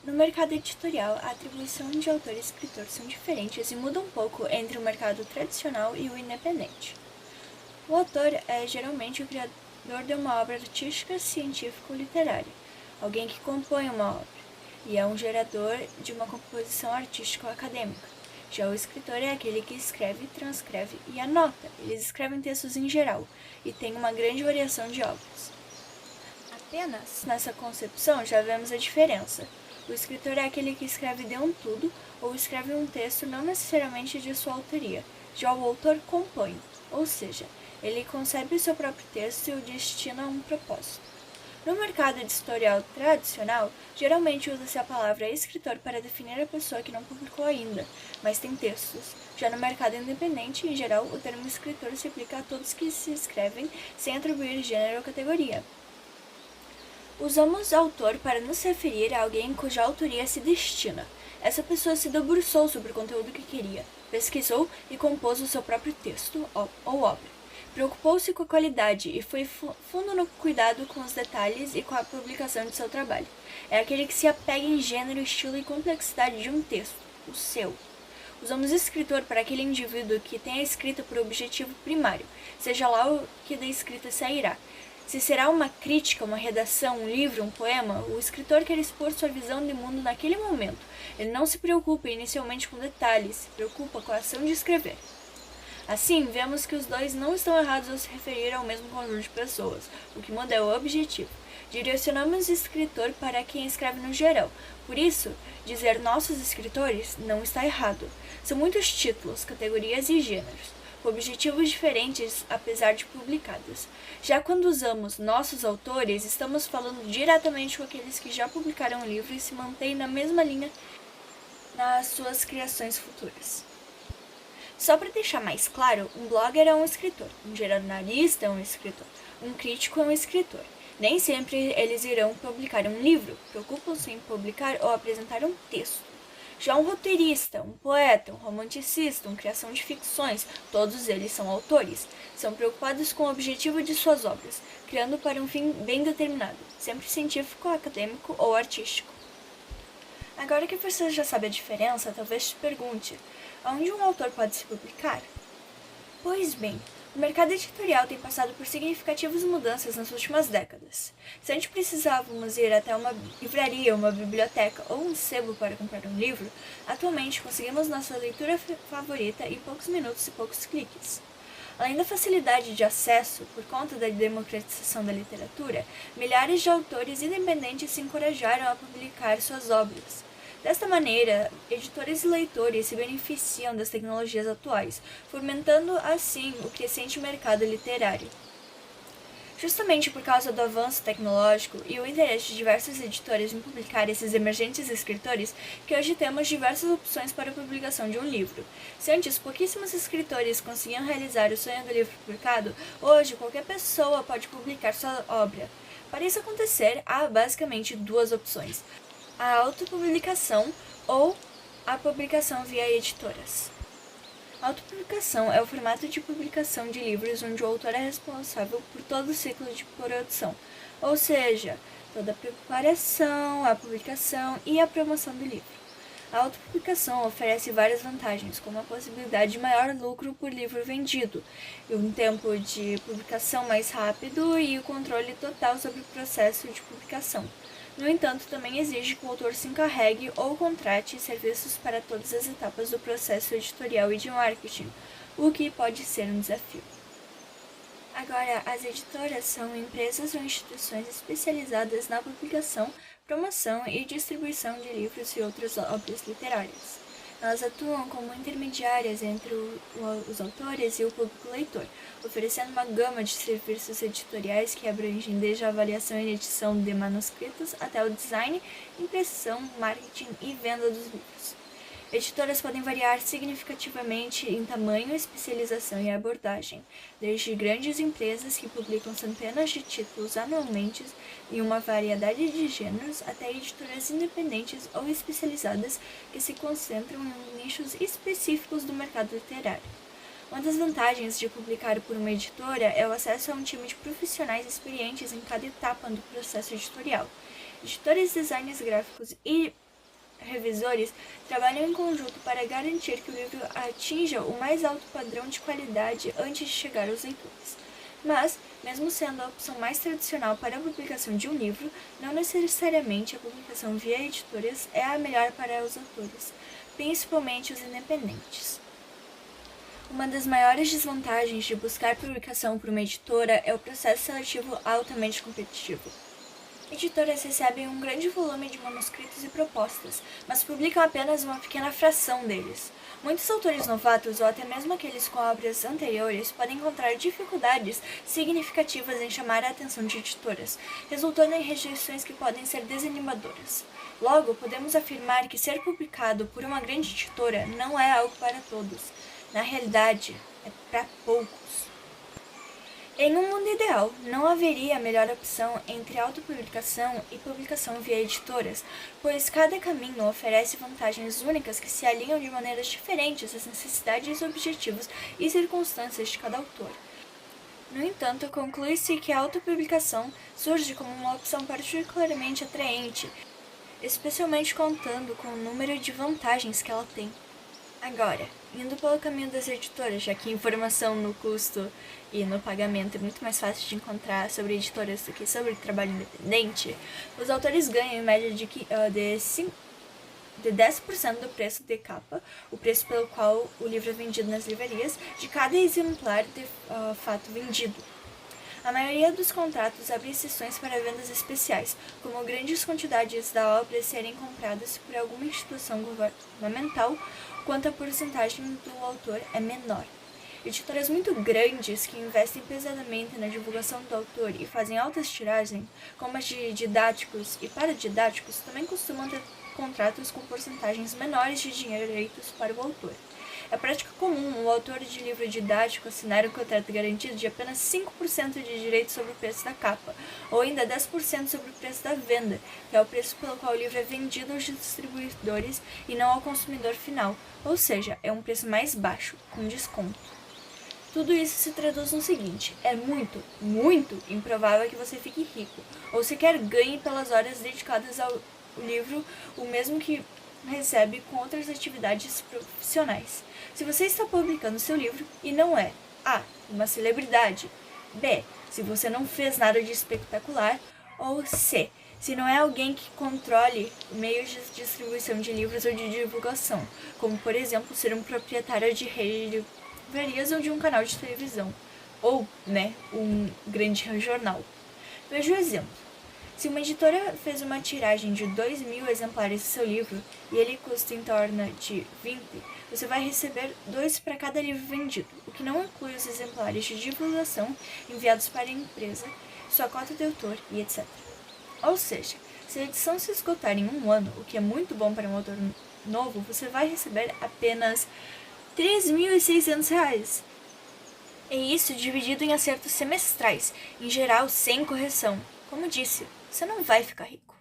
No mercado editorial, a atribuição de autor e escritor são diferentes e muda um pouco entre o mercado tradicional e o independente. O autor é geralmente o criador de uma obra artística, científica ou literária, alguém que compõe uma obra, e é um gerador de uma composição artística ou acadêmica. Já o escritor é aquele que escreve, transcreve e anota. Eles escrevem textos em geral e têm uma grande variação de obras. Apenas nessa concepção já vemos a diferença. O escritor é aquele que escreve de um tudo ou escreve um texto não necessariamente de sua autoria. Já o autor compõe, ou seja, ele concebe o seu próprio texto e o destina a um propósito. No mercado editorial tradicional, geralmente usa-se a palavra escritor para definir a pessoa que não publicou ainda, mas tem textos. Já no mercado independente, em geral, o termo escritor se aplica a todos que se escrevem sem atribuir gênero ou categoria. Usamos autor para nos referir a alguém cuja autoria se destina. Essa pessoa se debruçou sobre o conteúdo que queria, pesquisou e compôs o seu próprio texto ou obra. Preocupou-se com a qualidade e foi fundo no cuidado com os detalhes e com a publicação de seu trabalho. É aquele que se apega em gênero, estilo e complexidade de um texto, o seu. Usamos escritor para aquele indivíduo que tem a escrita por objetivo primário, seja lá o que da escrita sairá. Se será uma crítica, uma redação, um livro, um poema, o escritor quer expor sua visão de mundo naquele momento. Ele não se preocupa inicialmente com detalhes, se preocupa com a ação de escrever. Assim, vemos que os dois não estão errados ao se referir ao mesmo conjunto de pessoas, o que muda é o objetivo. Direcionamos escritor para quem escreve no geral. Por isso, dizer nossos escritores não está errado. São muitos títulos, categorias e gêneros, com objetivos diferentes apesar de publicados. Já quando usamos nossos autores, estamos falando diretamente com aqueles que já publicaram o livro e se mantêm na mesma linha nas suas criações futuras. Só para deixar mais claro, um blogger é um escritor, um jornalista é um escritor, um crítico é um escritor. Nem sempre eles irão publicar um livro, preocupam-se em publicar ou apresentar um texto. Já um roteirista, um poeta, um romancista, uma criação de ficções, todos eles são autores. São preocupados com o objetivo de suas obras, criando para um fim bem determinado, sempre científico, acadêmico ou artístico. Agora que você já sabe a diferença, talvez te pergunte, aonde um autor pode se publicar? Pois bem, o mercado editorial tem passado por significativas mudanças nas últimas décadas. Se antes precisávamos ir até uma livraria, uma biblioteca ou um sebo para comprar um livro, atualmente conseguimos nossa leitura favorita em poucos minutos e poucos cliques. Além da facilidade de acesso, por conta da democratização da literatura, milhares de autores independentes se encorajaram a publicar suas obras. Desta maneira, editores e leitores se beneficiam das tecnologias atuais, fomentando assim o crescente mercado literário. Justamente por causa do avanço tecnológico e o interesse de diversas editoras em publicar esses emergentes escritores, que hoje temos diversas opções para a publicação de um livro. Se antes pouquíssimos escritores conseguiam realizar o sonho do livro publicado, hoje qualquer pessoa pode publicar sua obra. Para isso acontecer, há basicamente duas opções: a autopublicação ou a publicação via editoras. A autopublicação é o formato de publicação de livros onde o autor é responsável por todo o ciclo de produção, ou seja, toda a preparação, a publicação e a promoção do livro. A autopublicação oferece várias vantagens, como a possibilidade de maior lucro por livro vendido, e um tempo de publicação mais rápido e o controle total sobre o processo de publicação. No entanto, também exige que o autor se encarregue ou contrate serviços para todas as etapas do processo editorial e de marketing, o que pode ser um desafio. Agora, as editoras são empresas ou instituições especializadas na publicação, promoção e distribuição de livros e outras obras literárias. Elas atuam como intermediárias entre os autores e o público leitor, oferecendo uma gama de serviços editoriais que abrangem desde a avaliação e edição de manuscritos até o design, impressão, marketing e venda dos livros. Editoras podem variar significativamente em tamanho, especialização e abordagem, desde grandes empresas que publicam centenas de títulos anualmente em uma variedade de gêneros, até editoras independentes ou especializadas que se concentram em nichos específicos do mercado literário. Uma das vantagens de publicar por uma editora é o acesso a um time de profissionais experientes em cada etapa do processo editorial. Editores, designers gráficos e revisores trabalham em conjunto para garantir que o livro atinja o mais alto padrão de qualidade antes de chegar aos leitores. Mas, mesmo sendo a opção mais tradicional para a publicação de um livro, não necessariamente a publicação via editoras é a melhor para os autores, principalmente os independentes. Uma das maiores desvantagens de buscar publicação por uma editora é o processo seletivo altamente competitivo. Editoras recebem um grande volume de manuscritos e propostas, mas publicam apenas uma pequena fração deles. Muitos autores novatos, ou até mesmo aqueles com obras anteriores, podem encontrar dificuldades significativas em chamar a atenção de editoras, resultando em rejeições que podem ser desanimadoras. Logo, podemos afirmar que ser publicado por uma grande editora não é algo para todos. Na realidade, é para poucos. Em um mundo ideal, não haveria melhor opção entre autopublicação e publicação via editoras, pois cada caminho oferece vantagens únicas que se alinham de maneiras diferentes às necessidades, objetivos e circunstâncias de cada autor. No entanto, conclui-se que a autopublicação surge como uma opção particularmente atraente, especialmente contando com o número de vantagens que ela tem. Agora, indo pelo caminho das editoras, já que informação no custo e no pagamento é muito mais fácil de encontrar sobre editoras do que sobre trabalho independente, os autores ganham em média de 10% do preço de capa, o preço pelo qual o livro é vendido nas livrarias, de cada exemplar de fato vendido. A maioria dos contratos abre exceções para vendas especiais, como grandes quantidades da obra serem compradas por alguma instituição governamental, quanto a porcentagem do autor é menor. Editoras muito grandes que investem pesadamente na divulgação do autor e fazem altas tiragens, como as de didáticos e paradidáticos, também costumam ter contratos com porcentagens menores de direitos para o autor. É prática comum o autor de livro didático assinar um contrato garantido de apenas 5% de direito sobre o preço da capa, ou ainda 10% sobre o preço da venda, que é o preço pelo qual o livro é vendido aos distribuidores e não ao consumidor final, ou seja, é um preço mais baixo, com desconto. Tudo isso se traduz no seguinte: é muito, muito improvável que você fique rico, ou sequer ganhe pelas horas dedicadas ao livro o mesmo que recebe com outras atividades profissionais. Se você está publicando seu livro e não é A. uma celebridade, B. se você não fez nada de espetacular, ou C. se não é alguém que controle meios de distribuição de livros ou de divulgação, como por exemplo ser um proprietário de rede de livrarias ou de um canal de televisão, ou, um grande jornal. Veja o exemplo. Se uma editora fez uma tiragem de 2.000 exemplares do seu livro e ele custa em torno de 20, você vai receber 2 para cada livro vendido, o que não inclui os exemplares de divulgação enviados para a empresa, sua cota de autor e etc. Ou seja, se a edição se esgotar em um ano, o que é muito bom para um autor novo, você vai receber apenas R$ 3.600. E isso dividido em acertos semestrais, em geral sem correção. Como disse, você não vai ficar rico.